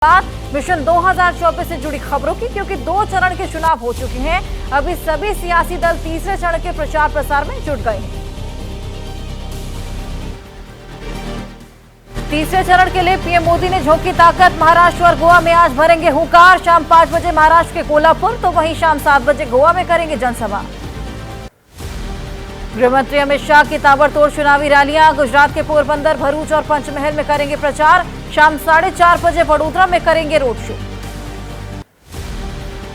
Mission 2024 से जुड़ी खबरों की, क्योंकि 2 चरण के चुनाव हो चुके हैं। अभी सभी सियासी दल तीसरे चरण के प्रचार प्रसार में जुट गए हैं। तीसरे चरण के लिए पीएम मोदी ने झोंकी ताकत। महाराष्ट्र और गोवा में आज भरेंगे हुंकार। शाम 5 बजे महाराष्ट्र के कोल्हापुर, तो वहीं शाम 7 बजे गोवा में करेंगे जनसभा। गृहमंत्री अमित शाह की ताबड़तोड़ चुनावी रैलियां। गुजरात के पोरबंदर, भरूच और पंचमहल में करेंगे प्रचार। शाम 4:30 बजे वडोदरा में करेंगे रोड शो।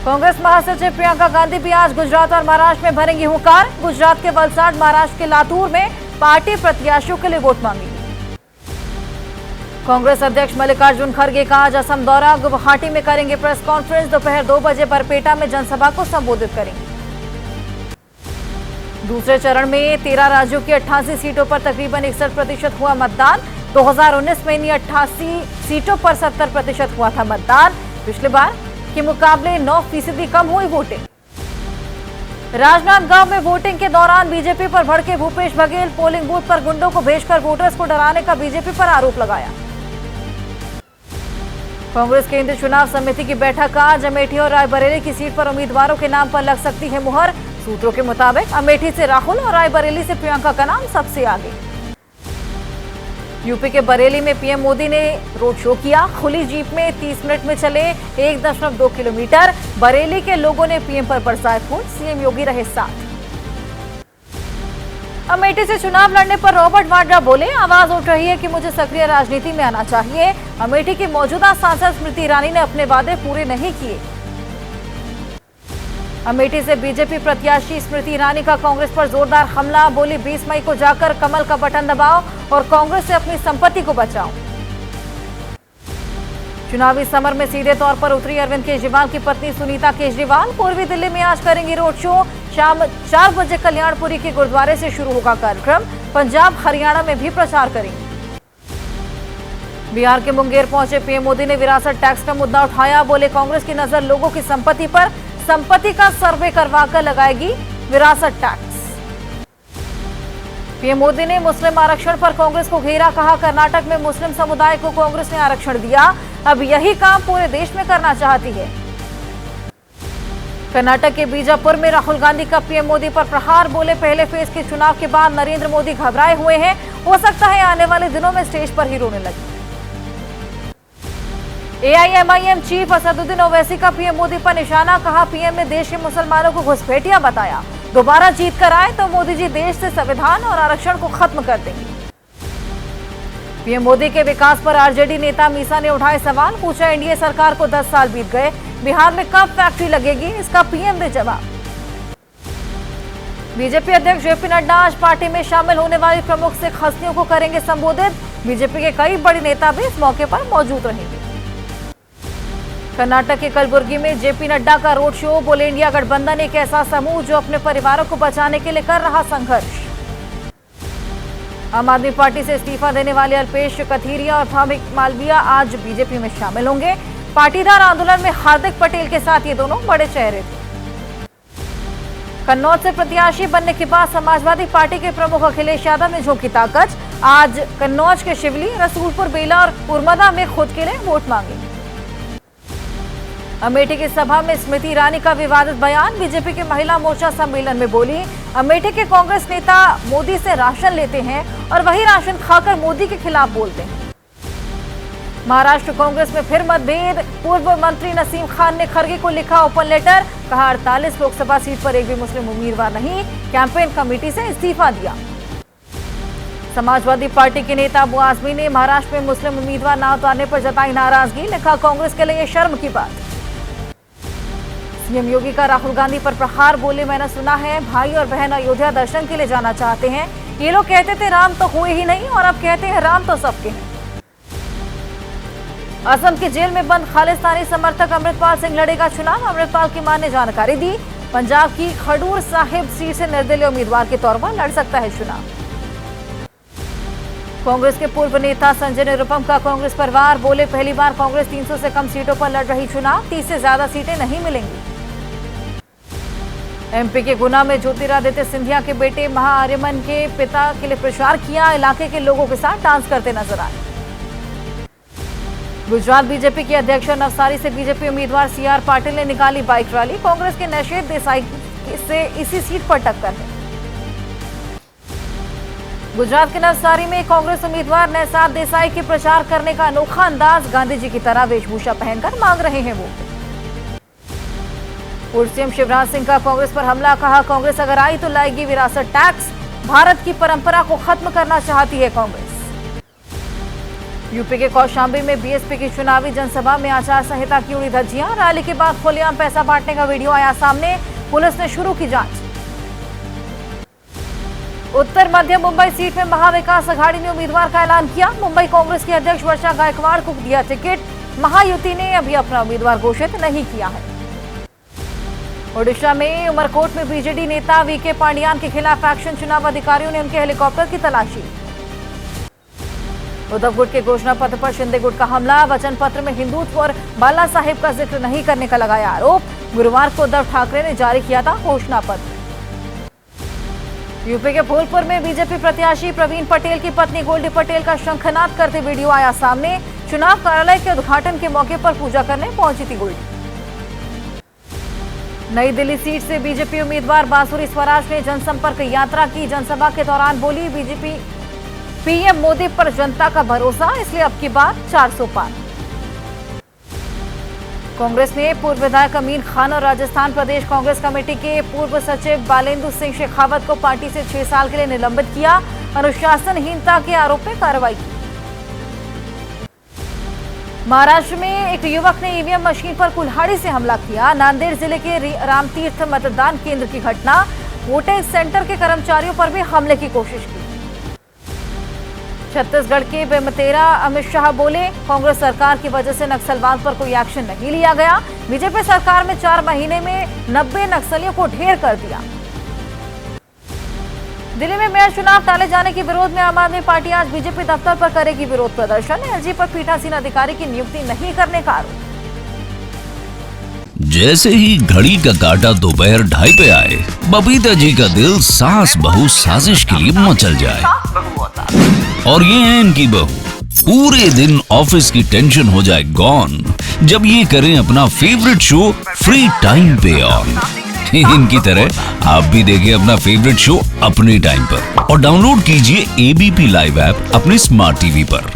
कांग्रेस महासचिव प्रियंका गांधी भी आज गुजरात और महाराष्ट्र में भरेंगी हुंकार। गुजरात के वलसाड, महाराष्ट्र के लातूर में पार्टी प्रत्याशियों के लिए वोट मांगेगी। कांग्रेस अध्यक्ष मल्लिकार्जुन खड़गे का आज असम दौरा। गुवाहाटी में करेंगे प्रेस कॉन्फ्रेंस। दोपहर 2 बजे बरपेटा में जनसभा को संबोधित करेंगे। दूसरे चरण में 13 राज्यों की 88 सीटों पर तकरीबन 61% हुआ मतदान। 2019 में इन्हीं 88 सीटों पर 70% हुआ था मतदान। पिछले बार के मुकाबले 9% कम हुई वोटिंग। राजनांदगांव में वोटिंग के दौरान बीजेपी पर भड़के भूपेश बघेल। पोलिंग बूथ पर गुंडों को भेजकर वोटर्स को डराने का बीजेपी पर आरोप लगाया। कांग्रेस केंद्रीय चुनाव समिति की बैठक आज। अमेठी और रायबरेली की सीट पर उम्मीदवारों के नाम पर लग सकती है मुहर। सूत्रों के मुताबिक अमेठी से राहुल और रायबरेली से प्रियंका का नाम सबसे आगे। यूपी के बरेली में पीएम मोदी ने रोड शो किया। खुली जीप में 30 मिनट में चले 1.2 किलोमीटर। बरेली के लोगों ने पीएम पर बरसाए फूल। सीएम योगी रहे साथ। अमेठी से चुनाव लड़ने पर रॉबर्ट वाड्रा बोले, आवाज उठ रही है कि मुझे सक्रिय राजनीति में आना चाहिए। अमेठी की मौजूदा सांसद स्मृति ईरानी ने अपने वादे पूरे नहीं किए। अमेठी से बीजेपी प्रत्याशी स्मृति ईरानी का कांग्रेस पर जोरदार हमला। बोली, 20 मई को जाकर कमल का बटन दबाओ और कांग्रेस से अपनी संपत्ति को बचाओ। चुनावी समर में सीधे तौर पर उतरी अरविंद केजरीवाल की पत्नी सुनीता केजरीवाल। पूर्वी दिल्ली में आज करेंगी रोड शो। शाम 4 बजे कल्याणपुरी के गुरुद्वारे से शुरू होगा कार्यक्रम। पंजाब, हरियाणा में भी प्रचार करेंगे। बिहार के मुंगेर पहुंचे पीएम मोदी ने विरासत टैक्स का मुद्दा उठाया। बोले, कांग्रेस की नजर लोगों की संपत्ति पर, संपत्ति का सर्वे करवाकर लगाएगी विरासत टैक्स। पीएम मोदी ने मुस्लिम आरक्षण पर कांग्रेस को घेरा। कहा, कर्नाटक में मुस्लिम समुदाय को कांग्रेस ने आरक्षण दिया, अब यही काम पूरे देश में करना चाहती है। कर्नाटक के बीजापुर में राहुल गांधी का पीएम मोदी पर प्रहार। बोले, पहले फेज के चुनाव के बाद नरेंद्र मोदी घबराए हुए हैं। हो सकता है आने वाले दिनों में स्टेज पर ही रोने लगे। एआईएमआईएम चीफ असदुद्दीन ओवैसी का पीएम मोदी पर निशाना। कहा, पीएम ने देश के मुसलमानों को घुसपैठिया बताया। दोबारा जीत कर आए तो मोदी जी देश से संविधान और आरक्षण को खत्म कर देंगे। पीएम मोदी के विकास पर आरजेडी नेता मीसा ने उठाए सवाल। पूछा, एनडीए सरकार को 10 साल बीत गए, बिहार में कब फैक्ट्री लगेगी, इसका पीएम दे जवाब। बीजेपी अध्यक्ष जेपी नड्डा आज पार्टी में शामिल होने वाली प्रमुख सिख हस्तियों को करेंगे संबोधित। बीजेपी के कई बड़े नेता भी इस मौके पर मौजूद रहेंगे। कर्नाटक के कलबुर्गी में जेपी नड्डा का रोड शो। बोले, इंडिया गठबंधन एक ऐसा समूह जो अपने परिवारों को बचाने के लिए कर रहा संघर्ष। आम आदमी पार्टी से इस्तीफा देने वाले अल्पेश कथीरिया और धार्मिक मालवीया आज बीजेपी में शामिल होंगे। पाटीदार आंदोलन में हार्दिक पटेल के साथ ये दोनों बड़े चेहरे थे। कन्नौज से प्रत्याशी बनने के बाद समाजवादी पार्टी के प्रमुख अखिलेश यादव ने झोंकी ताकत। आज कन्नौज के शिवली, रसूलपुर, बेला और उर्मदा में खुद के लिए वोट मांगे। अमेठी की सभा में स्मृति ईरानी का विवादित बयान। बीजेपी के महिला मोर्चा सम्मेलन में बोली, अमेठी के कांग्रेस नेता मोदी से राशन लेते हैं और वही राशन खाकर मोदी के खिलाफ बोलते हैं। महाराष्ट्र कांग्रेस में फिर मतभेद। पूर्व मंत्री नसीम खान ने खड़गे को लिखा ओपन लेटर। कहा, 48 लोकसभा सीट पर एक भी मुस्लिम उम्मीदवार नहीं, कैंपेन कमेटी से इस्तीफा दिया। समाजवादी पार्टी के नेता अबू आजमी ने महाराष्ट्र में मुस्लिम उम्मीदवार न उतारने पर जताई नाराजगी। लिखा, कांग्रेस के लिए शर्म की बात। सीएम योगी का राहुल गांधी पर प्रहार। बोले, मैंने सुना है भाई और बहन अयोध्या दर्शन के लिए जाना चाहते हैं। ये लोग कहते थे राम तो हुए ही नहीं और अब कहते हैं राम तो सबके हैं। असम की जेल में बंद खालिस्तानी समर्थक अमृतपाल सिंह लड़ेगा चुनाव। अमृतपाल की मां ने जानकारी दी। पंजाब की खडूर साहिब सीट से निर्दलीय उम्मीदवार के तौर पर लड़ सकता है चुनाव। कांग्रेस के पूर्व नेता संजय निरुपम का कांग्रेस परिवार। बोले, पहली बार कांग्रेस 300 से कम सीटों पर लड़ रही चुनाव। 30 से ज्यादा सीटें नहीं मिलेंगी। एमपी के गुना में ज्योतिरादित्य सिंधिया के बेटे महाआर्यमन के पिता के लिए प्रचार किया। इलाके के लोगों के साथ डांस करते नजर आए। गुजरात बीजेपी के अध्यक्ष नवसारी से बीजेपी उम्मीदवार सीआर पाटिल ने निकाली बाइक रैली। कांग्रेस के नशेद देसाई से इसी सीट पर टक्कर है। गुजरात के नवसारी में कांग्रेस उम्मीदवार नैसाद देसाई के प्रचार करने का अनोखा अंदाज। गांधी जी की तरह वेशभूषा पहनकर मांग रहे हैं वोट। पूर्व सीएम शिवराज सिंह का कांग्रेस पर हमला। कहा, कांग्रेस अगर आई तो लाएगी विरासत टैक्स। भारत की परंपरा को खत्म करना चाहती है कांग्रेस। यूपी के कौशाम्बी में बीएसपी की चुनावी जनसभा में आचार संहिता की उड़ी धज्जियां। रैली के बाद खुलेआम पैसा बांटने का वीडियो आया सामने। पुलिस ने शुरू की जांच। उत्तर मध्य मुंबई सीट में महाविकास अघाड़ी ने उम्मीदवार का ऐलान किया। मुंबई कांग्रेस की अध्यक्ष वर्षा गायकवाड़ को दिया टिकट। महायुति ने अभी अपना उम्मीदवार घोषित नहीं किया है। ओडिशा में उमरकोट में बीजेडी नेता वीके पांडियान के खिलाफ एक्शन। चुनाव अधिकारियों ने उनके हेलीकॉप्टर की तलाशी। उद्धव गुट के घोषणा पत्र पर शिंदे गुट का हमला। वचन पत्र में हिंदुत्व और बाला साहेब का जिक्र नहीं करने का लगाया आरोप। गुरुवार को उद्धव ठाकरे ने जारी किया था घोषणा पत्र। यूपी के फूलपुर में बीजेपी प्रत्याशी प्रवीण पटेल की पत्नी गोल्डी पटेल का शंखनाद करते वीडियो आया सामने। चुनाव कार्यालय के उद्घाटन के मौके पर पूजा करने पहुंची थी गोल्डी। नई दिल्ली सीट से बीजेपी उम्मीदवार बांसुरी स्वराज ने जनसंपर्क यात्रा की। जनसभा के दौरान बोली, बीजेपी पीएम मोदी पर जनता का भरोसा, इसलिए अब की बात 400 पार। कांग्रेस ने पूर्व विधायक अमीन खान और राजस्थान प्रदेश कांग्रेस कमेटी के पूर्व सचिव बालेंदु सिंह शेखावत को पार्टी से 6 साल के लिए निलंबित किया। अनुशासनहीनता के आरोप में कार्रवाई की। महाराष्ट्र में एक युवक ने ईवीएम मशीन पर कुल्हाड़ी से हमला किया। नांदेड़ जिले के रामतीर्थ मतदान केंद्र की घटना। वोटिंग सेंटर के कर्मचारियों पर भी हमले की कोशिश की। छत्तीसगढ़ के बेमतेरा अमित शाह बोले, कांग्रेस सरकार की वजह से नक्सलवाद पर कोई एक्शन नहीं लिया गया। बीजेपी सरकार में 4 महीने में 90 नक्सलियों को ढेर कर दिया। दिल्ली में मेयर चुनाव टाले जाने के विरोध में आम आदमी पार्टी आज बीजेपी दफ्तर पर करेगी विरोध प्रदर्शन। एलजी पर पीठासीन अधिकारी की नियुक्ति नहीं करने का आरोप। जैसे ही घड़ी का काटा दोपहर 2:30 पे आए, बबीता जी का दिल सास बहू साजिश के लिए मचल जाए। और ये है इनकी बहू, पूरे दिन ऑफिस की टेंशन हो जाए गॉन जब ये करें अपना फेवरेट शो फ्री टाइम पे ऑन। इनकी तरह आप भी देखिए अपना फेवरेट शो अपने टाइम पर और डाउनलोड कीजिए एबीपी लाइव ऐप अपने स्मार्ट टीवी पर।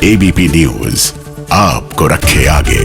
एबीपी न्यूज आपको रखे आगे।